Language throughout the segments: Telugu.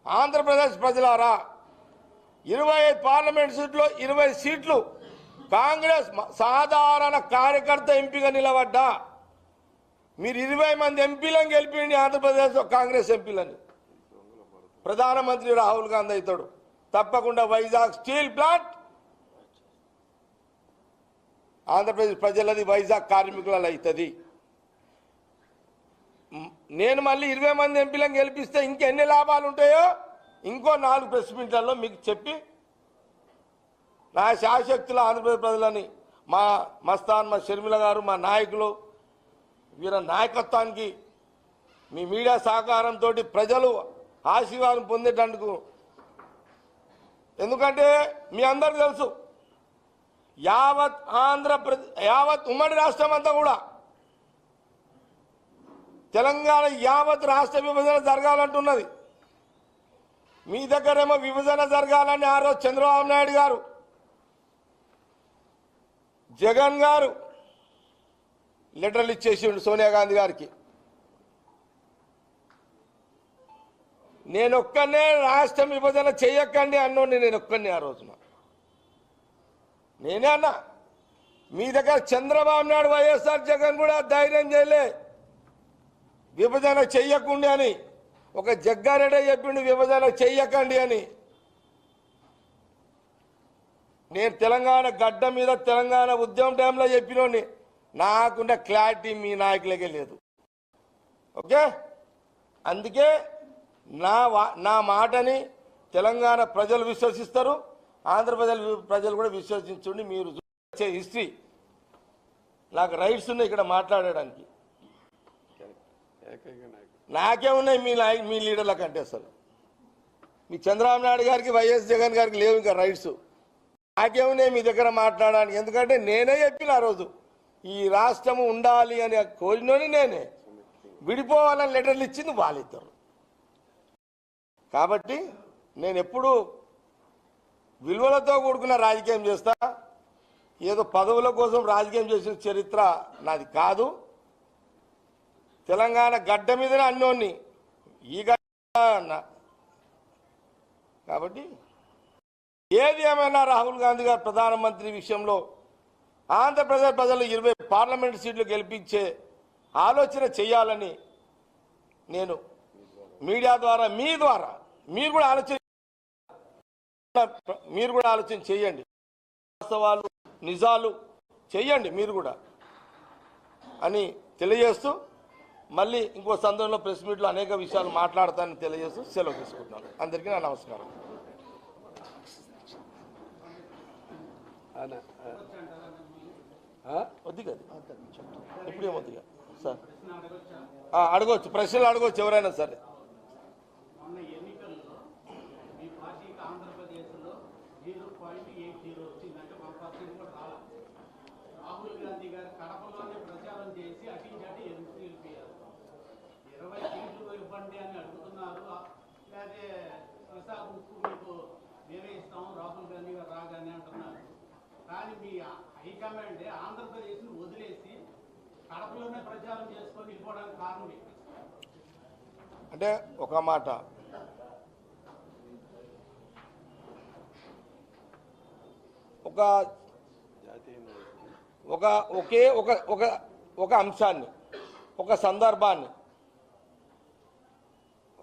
ఆంధ్రప్రదేశ్ ప్రజలారా 25 పార్లమెంట్ సీట్లో 20 సీట్లు కాంగ్రెస్ సాధారణ కార్యకర్త ఎంపీగా నిలబడ్డా మీరు 20 మంది ఎంపీలను గెలిపిండి ఆంధ్రప్రదేశ్లో కాంగ్రెస్ ఎంపీలని ప్రధానమంత్రి రాహుల్ గాంధీ అవుతాడు తప్పకుండా వైజాగ్ స్టీల్ ప్లాంట్ ఆంధ్రప్రదేశ్ ప్రజలది వైజాగ్ కార్మికులలో అవుతుంది నేను మళ్ళీ 20 మంది ఎంపీలను గెలిపిస్తే ఇంకెన్ని లాభాలు ఉంటాయో ఇంకో 4 ప్రెస్ మీట్లలో మీకు చెప్పి నా శాశక్తుల ఆంధ్రప్రదేశ్ ప్రజలని మా మస్తాన్ మా షర్మిల గారు మా నాయకులు వీర నాయకత్వానికి మీ మీడియా సహకారంతో ప్రజలు ఆశీర్వాదం పొందేటందుకు ఎందుకంటే మీ అందరికీ తెలుసు యావత్ ఆంధ్రప్రదేశ్ యావత్ ఉమ్మడి రాష్ట్రం అంతా కూడా తెలంగాణ యావత్ రాష్ట్ర విభజన జరగాలంటున్నది మీ దగ్గరేమో విభజన జరగాలని ఆ రోజు చంద్రబాబు నాయుడు గారు జగన్ గారు లెటర్లు ఇచ్చేసిండు సోనియా గాంధీ గారికి నేనొక్కనే రాష్ట్రం విభజన చేయకండి అన్నోండి నేనొక్కనే ఆ రోజున నేనే అన్నా మీ దగ్గర చంద్రబాబు నాయుడు వైఎస్ఆర్ జగన్ కూడా ధైర్యం చేయలే విభజన చెయ్యకండి అని ఒక జగ్గారెడ్డి చెప్పిండు విభజన చెయ్యకండి అని నేను తెలంగాణ గడ్డ మీద తెలంగాణ ఉద్యమం టైంలో చెప్పినోని నాకున్న క్లారిటీ మీ నాయకులకే లేదు ఓకే అందుకే నా మాటని తెలంగాణ ప్రజలు విశ్వసిస్తారు ఆంధ్రప్రదేశ్ ప్రజలు కూడా విశ్వసించండి మీరు వచ్చే హిస్టరీ నాకు రైట్స్ ఉన్నాయి ఇక్కడ మాట్లాడడానికి నాకే ఉన్నాయి మీ లీడర్ల కంటే అసలు మీ చంద్రబాబు నాయుడు గారికి వైఎస్ జగన్ గారికి లేవు ఇంకా రైట్స్ నాకేమున్నాయి మీ దగ్గర మాట్లాడడానికి ఎందుకంటే నేనే చెప్పిన ఆ రోజు ఈ రాష్ట్రము ఉండాలి అని కోరినోని నేనే విడిపోవాలని లెటర్లు ఇచ్చింది వాళ్ళిద్దరు కాబట్టి నేను ఎప్పుడు విలువలతో కూడుకున్న రాజకీయం చేస్తా ఏదో పదవుల కోసం రాజకీయం చేసిన చరిత్ర నాది కాదు తెలంగాణ గడ్డ మీదనే అన్నోన్ని ఈ గడ్డ కాబట్టి ఏది ఏమైనా రాహుల్ గాంధీ గారు ప్రధానమంత్రి విషయంలో ఆంధ్రప్రదేశ్ ప్రజలు 20 పార్లమెంట్ సీట్లు గెలిపించే ఆలోచన చేయాలని నేను మీడియా ద్వారా మీరు కూడా ఆలోచన చేయండి వాస్తవాలు నిజాలు చేయండి మీరు కూడా అని తెలియజేస్తూ మళ్ళీ ఇంకో సందర్భంలో ప్రెస్ మీట్లో అనేక విషయాలు మాట్లాడతానని తెలియజేస్తూ సెలవు తీసుకుంటున్నాను అందరికీ నా నమస్కారం వద్దు కదా ఇప్పుడు ఏమొద్దుగా సార్ అడగవచ్చు ప్రశ్నలు అడగవచ్చు ఎవరైనా సరే రాహుల్ గాంధీ గారు కడపలోనే ప్రచారం చేసి అటించటి ఎదురు నిలిపారు 20 సీట్లు ఇవ్వండి అని అడుగుతున్నారు లేకపోతే విశాఖ ఉక్కు మీకు మేమే ఇస్తాం రాహుల్ గాంధీ గారు రాగానే అంటున్నారు కానీ మీ హైకమాండ్ ఆంధ్రప్రదేశ్ను వదిలేసి కడపలోనే ప్రచారం చేసుకొని వెళ్ళిపోవడానికి కారణం అంటే ఒక మాట ఒక అంశాన్ని ఒక సందర్భాన్ని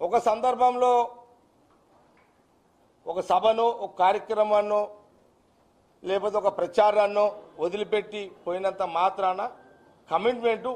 ఒక సందర్భంలో ఒక సభను ఒక కార్యక్రమాన్ని లేకపోతే ఒక ప్రచారాన్ని వదిలిపెట్టి పోయినంత మాత్రాన కమిట్మెంటు